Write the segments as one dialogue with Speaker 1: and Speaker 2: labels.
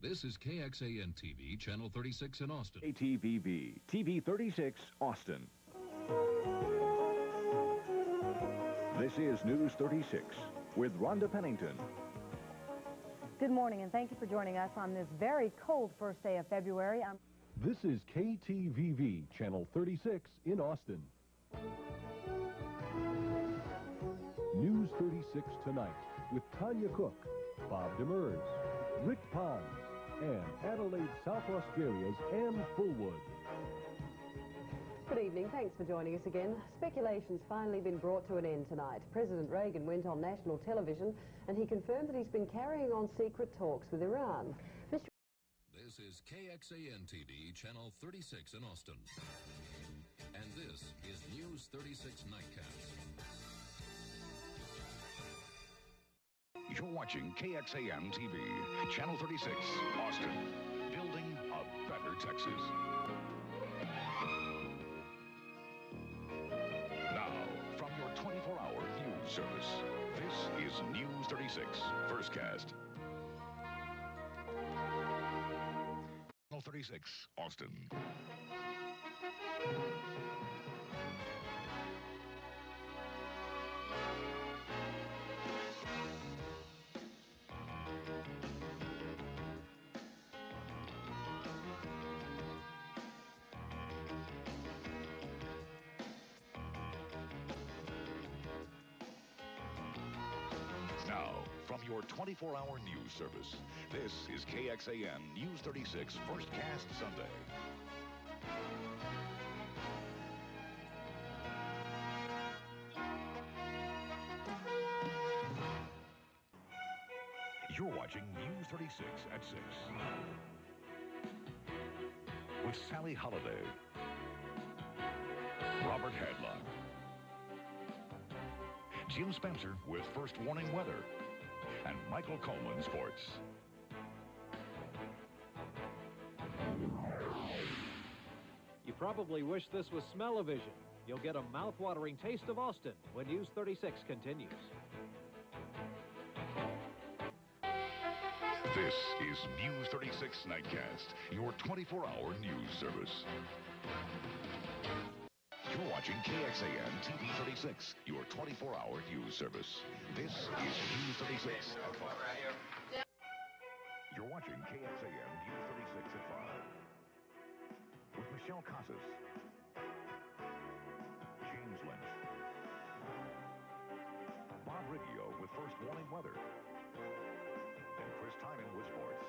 Speaker 1: This is KXAN TV, Channel 36 in Austin.
Speaker 2: KTVV, TV 36, Austin. This is News 36 with Rhonda Pennington.
Speaker 3: Good morning, and thank you for joining us on this very cold first day of February.
Speaker 4: This is KTVV, Channel 36 in Austin. News 36 tonight with Tanya Cook, Bob Demers, Rick Pons, and Adelaide, South Australia's Ann Fullwood.
Speaker 5: Good evening. Thanks for joining us again. Speculation's finally been brought to an end tonight. President Reagan went on national television and he confirmed that he's been carrying on secret talks with Iran.
Speaker 1: This is KXAN TV, Channel 36 in Austin. And this is News 36 Nightcast.
Speaker 6: You're watching KXAN TV, Channel 36, Austin, building a better Texas. Now, from your 24-hour news service, this is News 36, Firstcast. Channel 36, Austin. Now, from your 24-hour news service, this is KXAN News 36 Firstcast Sunday. You're watching News 36 at 6. With Sally Holliday, Robert Hadlock, Jim Spencer with First Warning Weather, and Michael Coleman Sports.
Speaker 7: You probably wish this was smell-o-vision. You'll get a mouth-watering taste of Austin when News 36 continues.
Speaker 6: This is News 36 Nightcast, your 24-hour news service. You're watching KXAN TV 36, your 24-hour news service. This is News 36 at 5. You're watching KXAN News 36 at 5. With Michelle Casas, James Lynch, Bob Riggio with First Warning Weather, and Chris Tynan with sports.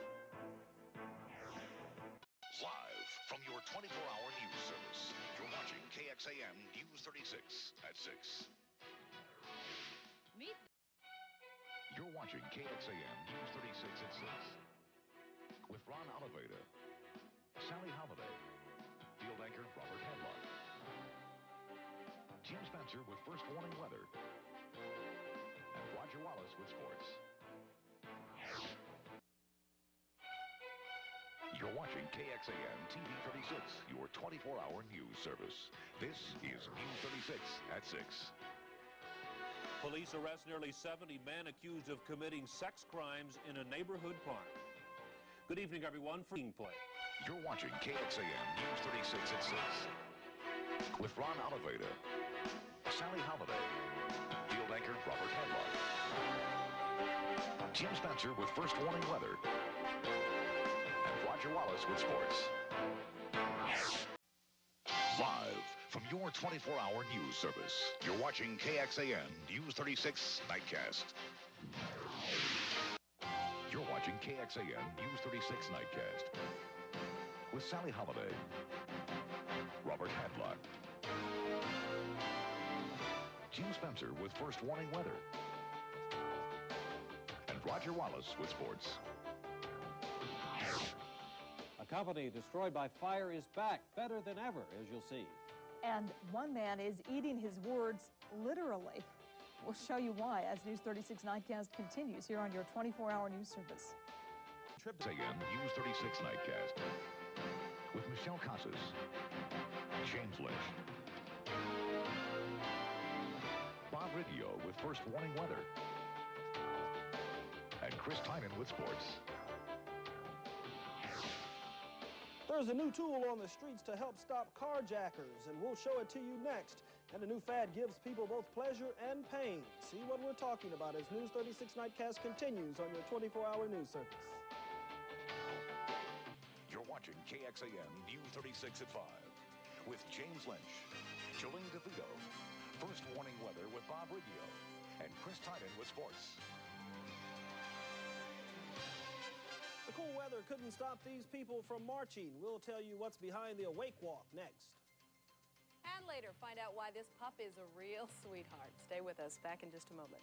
Speaker 6: Live from your 24-hour news service, you're watching KXAN News 36 at 6. You're watching KXAN News 36 at 6. With Ron Oliveira, Sally Holliday, field anchor Robert Hadlock, Jim Spencer with First Warning Weather, and Roger Wallace with sports. You're watching KXAN TV 36, your 24-hour news service. This is News 36 at 6.
Speaker 8: Police arrest nearly 70 men accused of committing sex crimes in a neighborhood park. Good evening, everyone, for Play.
Speaker 6: You're watching KXAN News 36 at 6. With Ron Oliveira, Sally Holliday, field anchor Robert Hadlock, Jim Spencer with First Warning Weather, Roger Wallace with sports. Live from your 24-hour news service, you're watching KXAN News 36 Nightcast. You're watching KXAN News 36 Nightcast. With Sally Holliday, Robert Hadlock, Jim Spencer with First Warning Weather, and Roger Wallace with sports.
Speaker 7: A company destroyed by fire is back, better than ever, as you'll see.
Speaker 9: And one man is eating his words literally. We'll show you why as News 36 Nightcast continues here on your 24-hour news service.
Speaker 6: KXAN News 36 Nightcast with Michelle Casas, James Lynch, Bob Riggio with First Warning Weather, and Chris Tynan with sports.
Speaker 10: There's a new tool on the streets to help stop carjackers, and we'll show it to you next. And the new fad gives people both pleasure and pain. See what we're talking about as News 36 Nightcast continues on your 24-hour news service.
Speaker 6: You're watching KXAN News 36 at 5 with James Lynch, Jolene DeVito, First Warning Weather with Bob Riggio, and Chris Ident with sports.
Speaker 10: The cool weather couldn't stop these people from marching. We'll tell you what's behind the Awake Walk next.
Speaker 11: And later, find out why this pup is a real sweetheart. Stay with us. Back in just a moment.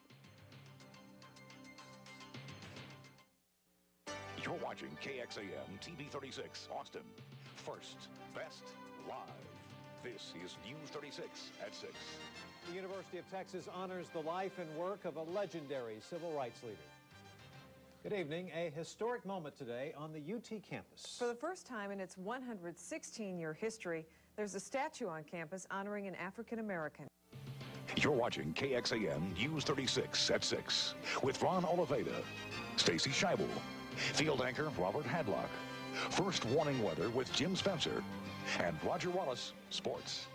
Speaker 6: You're watching KXAN TV 36 Austin. First, best, live. This is News 36 at 6.
Speaker 7: The University of Texas honors the life and work of a legendary civil rights leader. Good evening. A historic moment today on the UT campus.
Speaker 12: For the first time in its 116-year history, there's a statue on campus honoring an African American.
Speaker 6: You're watching KXAN News 36 at 6 with Ron Oliveda, Stacy Scheibel, field anchor Robert Hadlock, First Warning Weather with Jim Spencer, and Roger Wallace, sports.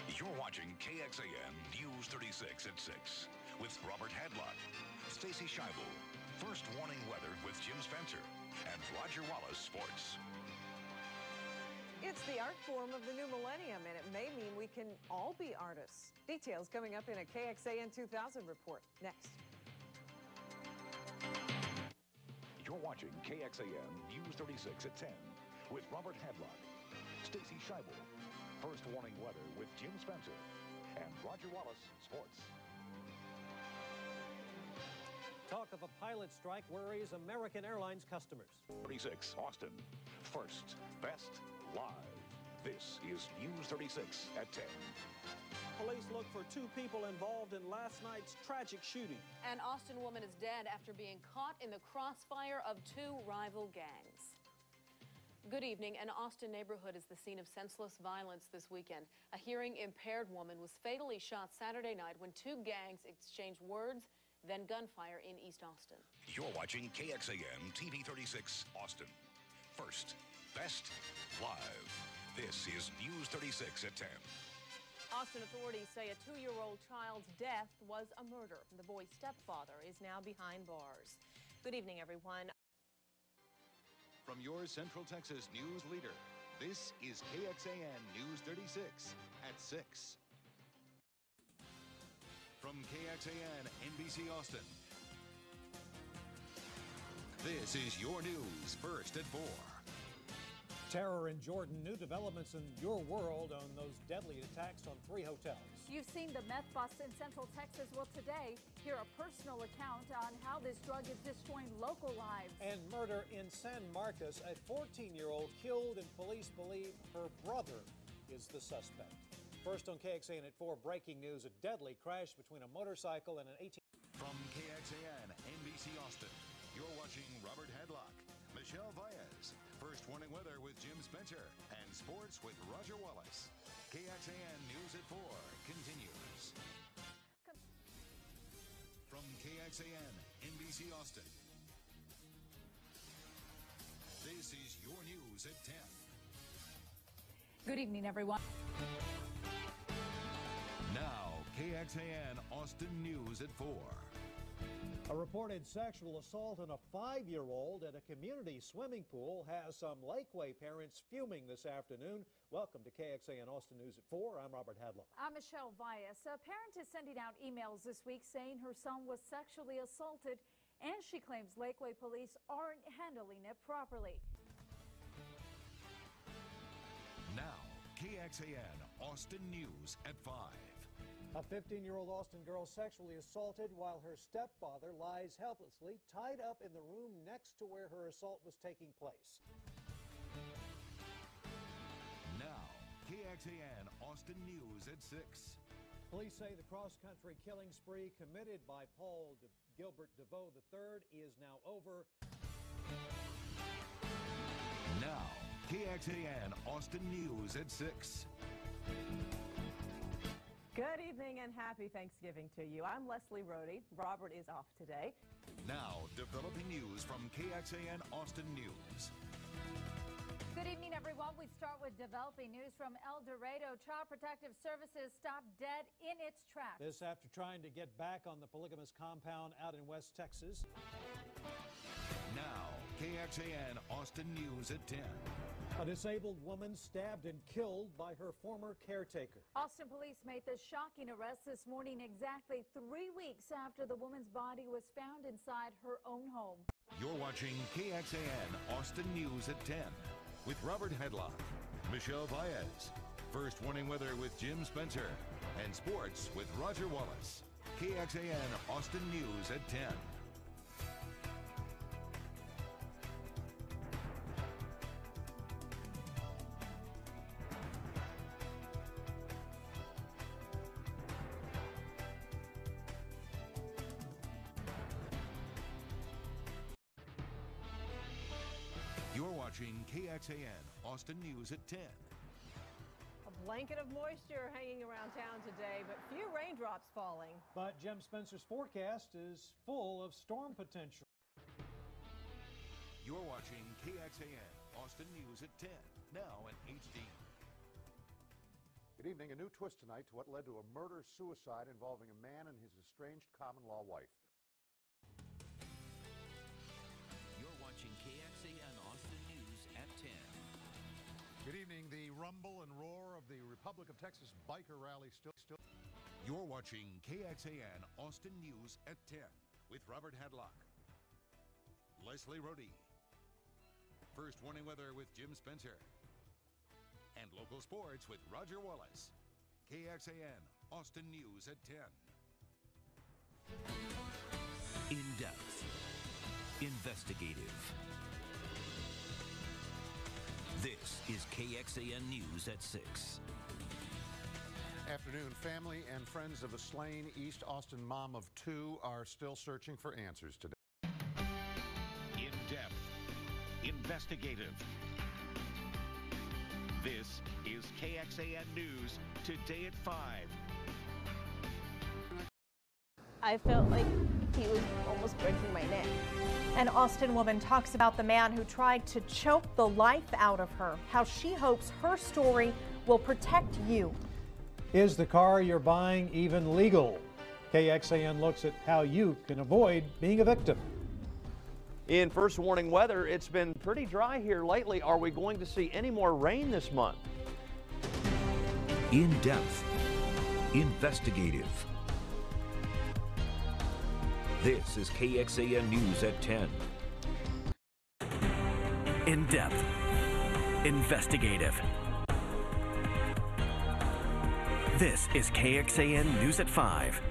Speaker 6: You're watching KXAN News 36 at 6 with Robert Hadlock, Stacy Scheibel, First Warning Weather with Jim Spencer, and Roger Wallace, sports.
Speaker 12: It's the art form of the new millennium, and it may mean we can all be artists. Details coming up in a KXAN 2000 report. Next.
Speaker 6: You're watching KXAN News 36 at 10 with Robert Hadlock, Stacy Scheibel, First Warning Weather with Jim Spencer, and Roger Wallace, sports.
Speaker 7: Talk of a pilot strike worries American Airlines customers.
Speaker 6: 36 Austin. First, best, live. This is News 36 at 10.
Speaker 10: Police look for 2 people involved in last night's tragic shooting.
Speaker 11: An Austin woman is dead after being caught in the crossfire of 2 rival gangs. Good evening. An Austin neighborhood is the scene of senseless violence this weekend. A hearing-impaired woman was fatally shot Saturday night when 2 gangs exchanged words, then gunfire in East Austin.
Speaker 6: You're watching KXAN TV 36 Austin. First, best, live. This is News 36 at 10.
Speaker 13: Austin authorities say a 2-year-old child's death was a murder. The boy's stepfather is now behind bars. Good evening, everyone.
Speaker 14: From your Central Texas news leader, this is KXAN News 36 at 6. From KXAN NBC Austin, this is your news first at 4.
Speaker 7: Terror in Jordan, new developments in your world on those deadly attacks on 3 hotels.
Speaker 15: You've seen the meth bust in Central Texas. Well, today, hear a personal account on how this drug is destroying local lives.
Speaker 7: And murder in San Marcos, a 14-year-old killed, and police believe her brother is the suspect. First on KXAN at 4, breaking news, a deadly crash between a motorcycle and an 18...
Speaker 14: From KXAN NBC Austin, you're watching Robert Hadlock, Michelle Baez, First Warning Weather with Jim Spencer, and sports with Roger Wallace. KXAN News at 4 continues. From KXAN NBC Austin, this is your news at 10.
Speaker 15: Good evening, everyone.
Speaker 14: Now, KXAN Austin News at 4.
Speaker 7: A reported sexual assault on a 5-year-old at a community swimming pool has some Lakeway parents fuming this afternoon. Welcome to KXAN Austin News at 4. I'm Robert Hadlock.
Speaker 15: I'm Michelle Baez. A parent is sending out emails this week saying her son was sexually assaulted, and she claims Lakeway police aren't handling it properly.
Speaker 14: Now, KXAN Austin News at 5.
Speaker 7: A 15-year-old Austin girl sexually assaulted while her stepfather lies helplessly tied up in the room next to where her assault was taking place.
Speaker 14: Now, KXAN Austin News at 6.
Speaker 7: Police say the cross-country killing spree committed by Paul Gilbert DeVoe III is now over.
Speaker 14: Now, KXAN Austin News at 6.
Speaker 12: Good evening and happy Thanksgiving to you. I'm Leslie Rohde. Robert is off today.
Speaker 14: Now, developing news from KXAN Austin News.
Speaker 15: Good evening, everyone. We start with developing news from El Dorado. Child Protective Services stopped dead in its tracks.
Speaker 7: This after trying to get back on the polygamous compound out in West Texas.
Speaker 14: Now, KXAN Austin News at 10.
Speaker 7: A disabled woman stabbed and killed by her former caretaker.
Speaker 15: Austin police made the shocking arrest this morning exactly 3 weeks after the woman's body was found inside her own home.
Speaker 14: You're watching KXAN Austin News at 10 with Robert Hedlock, Michelle Baez, First Warning Weather with Jim Spencer, and Sports with Roger Wallace. KXAN Austin News at 10. You're watching KXAN Austin News at 10.
Speaker 12: A blanket of moisture hanging around town today, but few raindrops falling.
Speaker 7: But Jim Spencer's forecast is full of storm potential.
Speaker 14: You're watching KXAN Austin News at 10, now in HD.
Speaker 16: Good evening. A new twist tonight to what led to a murder-suicide involving a man and his estranged common-law wife.
Speaker 17: You're watching KXAN Austin News at 10.
Speaker 16: Good evening. The rumble and roar of the Republic of Texas biker rally still.
Speaker 14: You're watching KXAN Austin News at 10 with Robert Hedlock, Leslie Rohde, First Warning Weather with Jim Spencer, and local sports with Roger Wallace. KXAN Austin News at 10.
Speaker 17: In-depth, investigative. This is KXAN News at 6.
Speaker 16: Afternoon. Family and friends of a slain East Austin mom of 2 are still searching for answers today.
Speaker 6: In-depth, investigative. This is KXAN News, today at 5.
Speaker 13: I felt like he was almost breaking my neck.
Speaker 18: An Austin woman talks about the man who tried to choke the life out of her, how she hopes her story will protect you.
Speaker 7: Is the car you're buying even legal? KXAN looks at how you can avoid being a victim.
Speaker 19: In First Warning Weather, it's been pretty dry here lately. Are we going to see any more rain this month?
Speaker 17: In-depth, investigative. This is KXAN News at 10.
Speaker 20: In-depth, investigative. This is KXAN News at 5.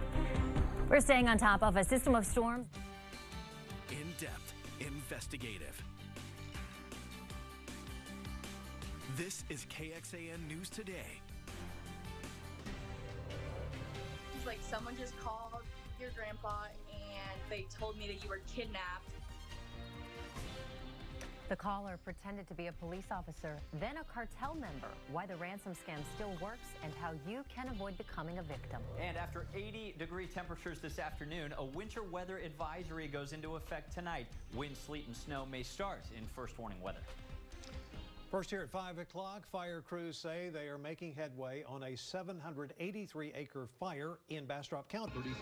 Speaker 21: We're staying on top of a system of storms.
Speaker 20: In-depth, investigative. This is KXAN News Today.
Speaker 22: It's like someone just called your grandpa and they told me that you were kidnapped.
Speaker 11: The caller pretended to be a police officer, then a cartel member. Why the ransom scam still works and how you can avoid becoming a victim.
Speaker 23: And after 80-degree temperatures this afternoon, a winter weather advisory goes into effect tonight. Wind, sleet, and snow may start in First Warning Weather.
Speaker 7: First here at 5 o'clock, fire crews say they are making headway on a 783-acre fire in Bastrop County. 36.